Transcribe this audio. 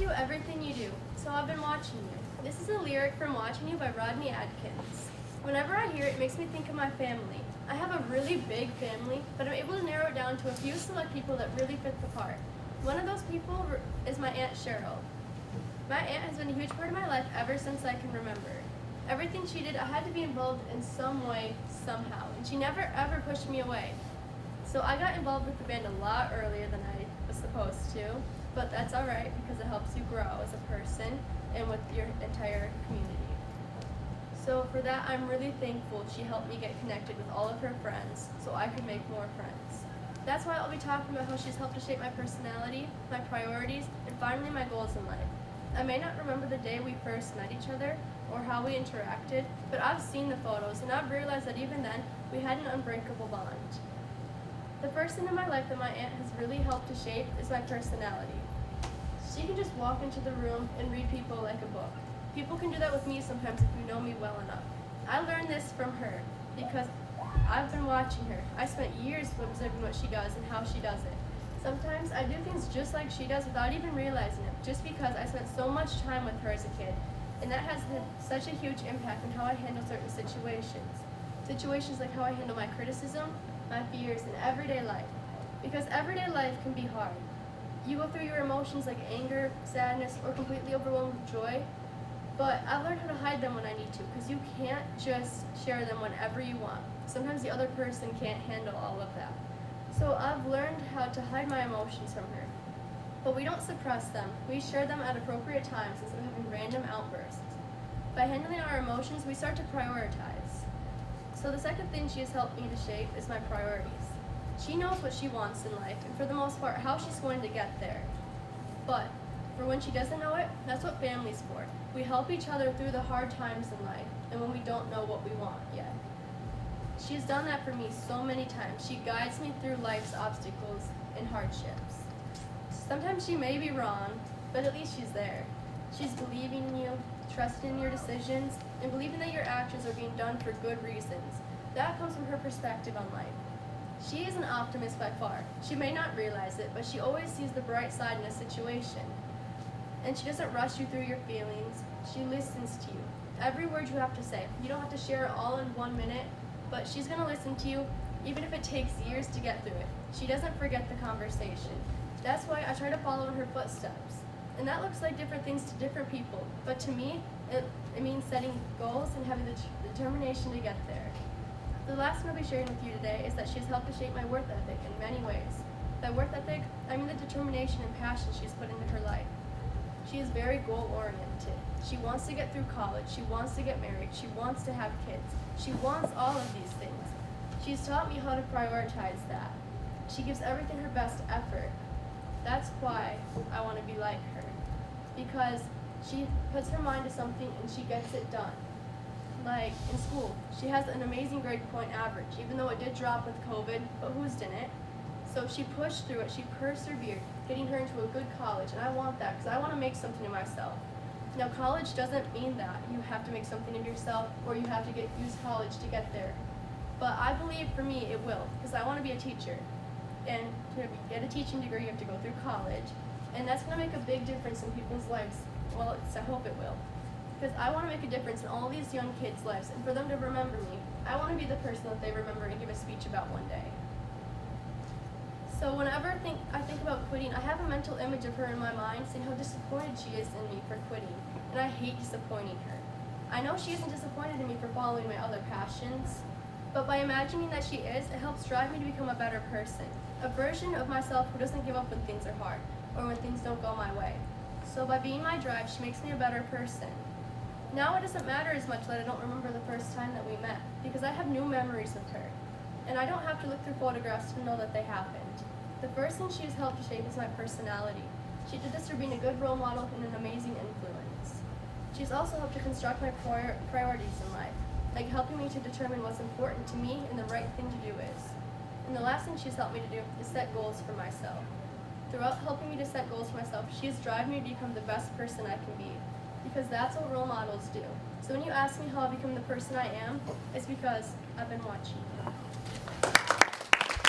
do everything you do, so I've been watching you. This is a lyric from Watching You by Rodney Adkins. Whenever I hear it, it makes me think of my family. I have a really big family, but I'm able to narrow it down to a few select people that really fit the part. One of those people is my Aunt Cheryl. My aunt has been a huge part of my life ever since I can remember. Everything she did, I had to be involved in some way, somehow, and she never ever pushed me away. So I got involved with the band a lot earlier than I was supposed to, but that's alright because it helps you grow as a person and with your entire community. So for that, I'm really thankful she helped me get connected with all of her friends so I could make more friends. That's why I'll be talking about how she's helped to shape my personality, my priorities, and finally my goals in life. I may not remember the day we first met each other or how we interacted, but I've seen the photos and I've realized that even then, we had an unbreakable bond. The person in my life that my aunt has really helped to shape is my personality. She can just walk into the room and read people like a book. People can do that with me sometimes if you know me well enough. I learned this from her because I've been watching her. I spent years observing what she does and how she does it. Sometimes I do things just like she does without even realizing it, just because I spent so much time with her as a kid. And that has had such a huge impact on how I handle certain situations. Situations like how I handle my criticism, my fears, and everyday life. Because everyday life can be hard. You go through your emotions like anger, sadness, or completely overwhelmed with joy. But I've learned how to hide them when I need to, because you can't just share them whenever you want. Sometimes the other person can't handle all of that. So I've learned how to hide my emotions from her. But we don't suppress them. We share them at appropriate times instead of having random outbursts. By handling our emotions, we start to prioritize. So the second thing she has helped me to shape is my priorities. She knows what she wants in life, and for the most part, how she's going to get there. But for when she doesn't know it, that's what family's for. We help each other through the hard times in life, and when we don't know what we want yet. She's done that for me so many times. She guides me through life's obstacles and hardships. Sometimes she may be wrong, but at least she's there. She's believing in you, trusting in your decisions, and believing that your actions are being done for good reasons. That comes from her perspective on life. She is an optimist by far. She may not realize it, but she always sees the bright side in a situation. And she doesn't rush you through your feelings. She listens to you. Every word you have to say. You don't have to share it all in 1 minute, but she's going to listen to you, even if it takes years to get through it. She doesn't forget the conversation. That's why I try to follow in her footsteps. And that looks like different things to different people. But to me, it means setting goals and having the determination to get there. The last thing I'll be sharing with you today is that she has helped to shape my work ethic in many ways. By work ethic, I mean the determination and passion she's put into her life. She is very goal-oriented. She wants to get through college. She wants to get married. She wants to have kids. She wants all of these things. She's taught me how to prioritize that. She gives everything her best effort. That's why I want to be like her. Because she puts her mind to something and she gets it done. Like in school, she has an amazing grade point average, even though it did drop with COVID, but who's didn't? So she pushed through it, she persevered, getting her into a good college, and I want that because I want to make something of myself. Now, college doesn't mean that you have to make something of yourself or you have to use college to get there. But I believe for me it will, because I want to be a teacher. And to get a teaching degree, you have to go through college, and that's going to make a big difference in people's lives. Well, I hope it will. Because I want to make a difference in all these young kids' lives, and for them to remember me. I want to be the person that they remember and give a speech about one day. So whenever I think about quitting, I have a mental image of her in my mind saying how disappointed she is in me for quitting, and I hate disappointing her. I know she isn't disappointed in me for following my other passions, but by imagining that she is, it helps drive me to become a better person, a version of myself who doesn't give up when things are hard, or when things don't go my way. So by being my drive, she makes me a better person. Now it doesn't matter as much that I don't remember the first time that we met, because I have new memories of her, and I don't have to look through photographs to know that they happened. The first thing she has helped to shape is my personality. She did this through being a good role model and an amazing influence. She's also helped to construct my priorities in life, like helping me to determine what's important to me and the right thing to do is. And the last thing she's helped me to do is set goals for myself. Throughout helping me to set goals for myself, she has driven me to become the best person I can be, because that's what role models do. So when you ask me how I become the person I am, it's because I've been watching you.